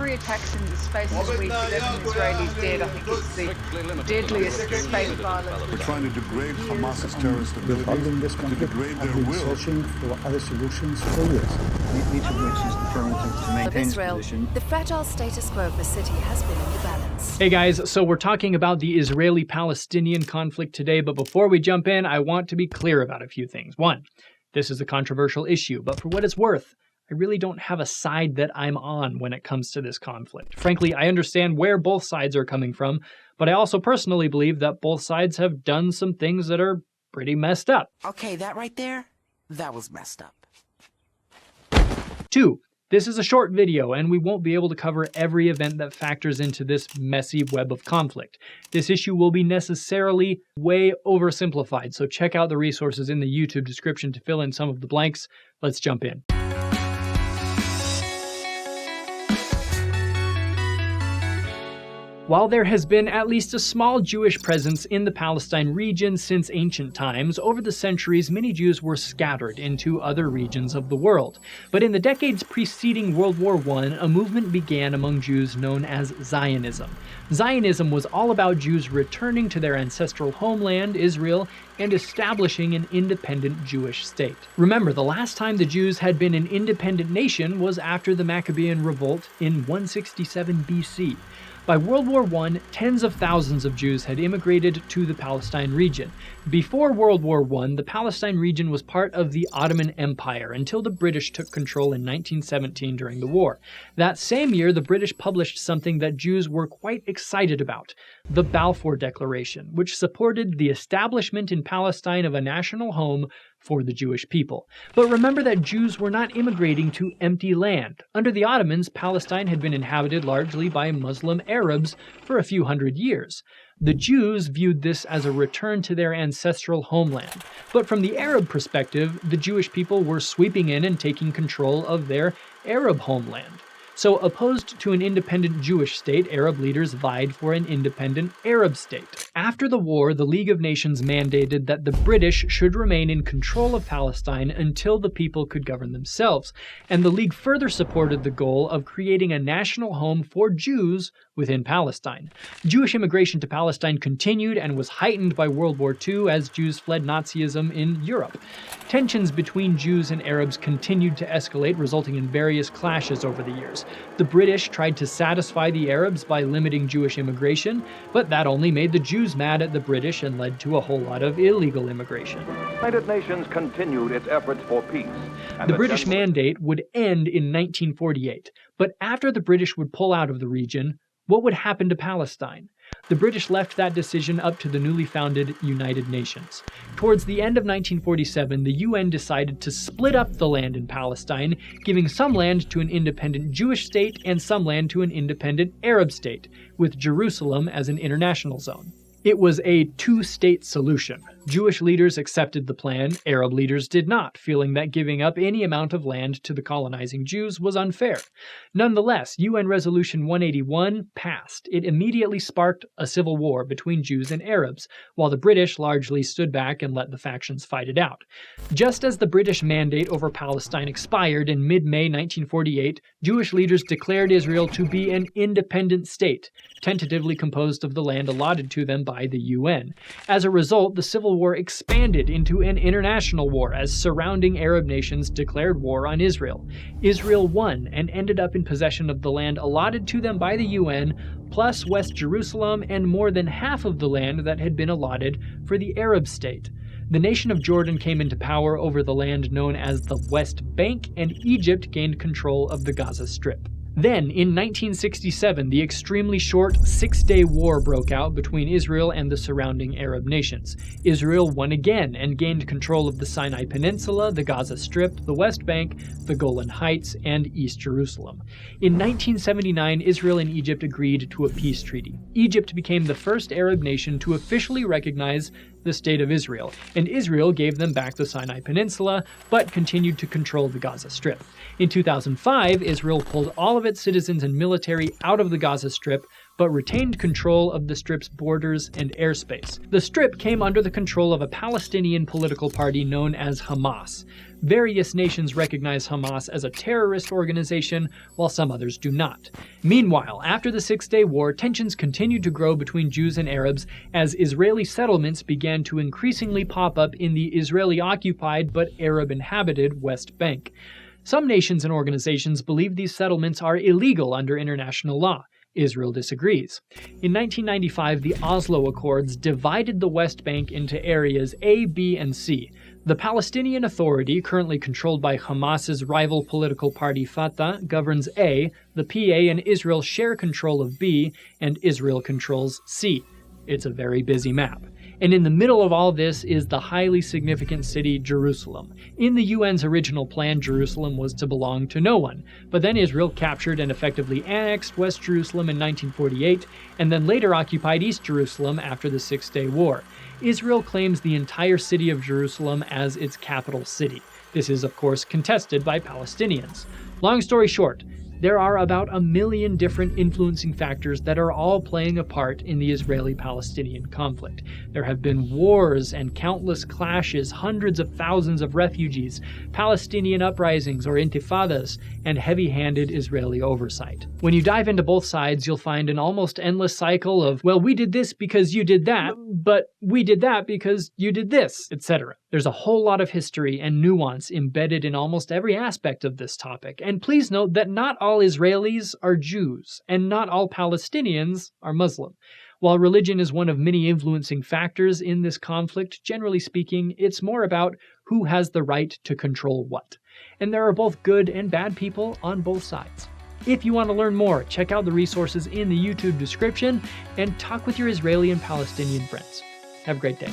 every attacks in the space this week, 11 Israelis dead. I think it's the deadliest space violence. We're trying to degrade Hamas's terrorist abilities, to degrade their will. Searching for other solutions for years. Each of which is determined to maintain Israel, its position. the fragile status quo of the city has been in the balance. Hey guys, so we're talking about the Israeli-Palestinian conflict today, but before we jump in, I want to be clear about a few things. One, this is a controversial issue, but for what it's worth, I really don't have a side that I'm on when it comes to this conflict. Frankly, I understand where both sides are coming from, but I also personally believe that both sides have done some things that are pretty messed up. Okay, that right there, that was messed up. 2, this is a short video, and we won't be able to cover every event that factors into this messy web of conflict. This issue will be necessarily way oversimplified, so check out the resources in the YouTube description to fill in some of the blanks. Let's jump in. While there has been at least a small Jewish presence in the Palestine region since ancient times, over the centuries many Jews were scattered into other regions of the world. But in the decades preceding World War I, a movement began among Jews known as Zionism. Zionism was all about Jews returning to their ancestral homeland, Israel, and establishing an independent Jewish state. Remember, the last time the Jews had been an independent nation was after the Maccabean Revolt in 167 BC. By World War I, tens of thousands of Jews had immigrated to the Palestine region. Before World War I, the Palestine region was part of the Ottoman Empire until the British took control in 1917 during the war. That same year, the British published something that Jews were quite excited about, the Balfour Declaration, which supported the establishment in Palestine of a national home for the Jewish people. But remember that Jews were not immigrating to empty land. Under the Ottomans, Palestine had been inhabited largely by Muslim Arabs for a few hundred years. The Jews viewed this as a return to their ancestral homeland. But from the Arab perspective, the Jewish people were sweeping in and taking control of their Arab homeland. So, opposed to an independent Jewish state, Arab leaders vied for an independent Arab state. After the war, the League of Nations mandated that the British should remain in control of Palestine until the people could govern themselves, and the League further supported the goal of creating a national home for Jews within Palestine. Jewish immigration to Palestine continued and was heightened by World War II as Jews fled Nazism in Europe. Tensions between Jews and Arabs continued to escalate, resulting in various clashes over the years. The British tried to satisfy the Arabs by limiting Jewish immigration, but that only made the Jews mad at the British and led to a whole lot of illegal immigration. The United Nations continued its efforts for peace. The British mandate would end in 1948, but after the British would pull out of the region, what would happen to Palestine? The British left that decision up to the newly founded United Nations. Towards the end of 1947, the UN decided to split up the land in Palestine, giving some land to an independent Jewish state and some land to an independent Arab state, with Jerusalem as an international zone. It was a two-state solution. Jewish leaders accepted the plan, Arab leaders did not, feeling that giving up any amount of land to the colonizing Jews was unfair. Nonetheless, UN Resolution 181 passed. It immediately sparked a civil war between Jews and Arabs, while the British largely stood back and let the factions fight it out. Just as the British mandate over Palestine expired in mid-May 1948, Jewish leaders declared Israel to be an independent state, tentatively composed of the land allotted to them by the UN. As a result, the Civil War expanded into an international war as surrounding Arab nations declared war on Israel. Israel won and ended up in possession of the land allotted to them by the UN, plus West Jerusalem and more than half of the land that had been allotted for the Arab state. The nation of Jordan came into power over the land known as the West Bank, and Egypt gained control of the Gaza Strip. Then, in 1967, the extremely short six-day war broke out between Israel and the surrounding Arab nations. Israel won again and gained control of the Sinai Peninsula, the Gaza Strip, the West Bank, the Golan Heights, and East Jerusalem. In 1979, Israel and Egypt agreed to a peace treaty. Egypt became the first Arab nation to officially recognize the State of Israel, and Israel gave them back the Sinai Peninsula, but continued to control the Gaza Strip. In 2005, Israel pulled all of its citizens and military out of the Gaza Strip, but retained control of the Strip's borders and airspace. The Strip came under the control of a Palestinian political party known as Hamas. Various nations recognize Hamas as a terrorist organization, while some others do not. Meanwhile, after the Six-Day War, tensions continued to grow between Jews and Arabs as Israeli settlements began to increasingly pop up in the Israeli-occupied but Arab-inhabited West Bank. Some nations and organizations believe these settlements are illegal under international law. Israel disagrees. In 1995, the Oslo Accords divided the West Bank into areas A, B, and C. The Palestinian Authority, currently controlled by Hamas's rival political party Fatah, governs A, the PA and Israel share control of B, and Israel controls C. It's a very busy map. And in the middle of all this is the highly significant city Jerusalem. In the UN's original plan, Jerusalem was to belong to no one, but then Israel captured and effectively annexed West Jerusalem in 1948, and then later occupied East Jerusalem after the Six-Day War. Israel claims the entire city of Jerusalem as its capital city. This is, of course, contested by Palestinians. Long story short, there are about 1 million different influencing factors that are all playing a part in the Israeli-Palestinian conflict. There have been wars and countless clashes, hundreds of thousands of refugees, Palestinian uprisings or intifadas, and heavy-handed Israeli oversight. When you dive into both sides, you'll find an almost endless cycle of, well, we did this because you did that, but we did that because you did this, etc. There's a whole lot of history and nuance embedded in almost every aspect of this topic, and please note that not all Israelis are Jews, and not all Palestinians are Muslim. While religion is one of many influencing factors in this conflict, generally speaking, it's more about who has the right to control what. And there are both good and bad people on both sides. If you want to learn more, check out the resources in the YouTube description and talk with your Israeli and Palestinian friends. Have a great day.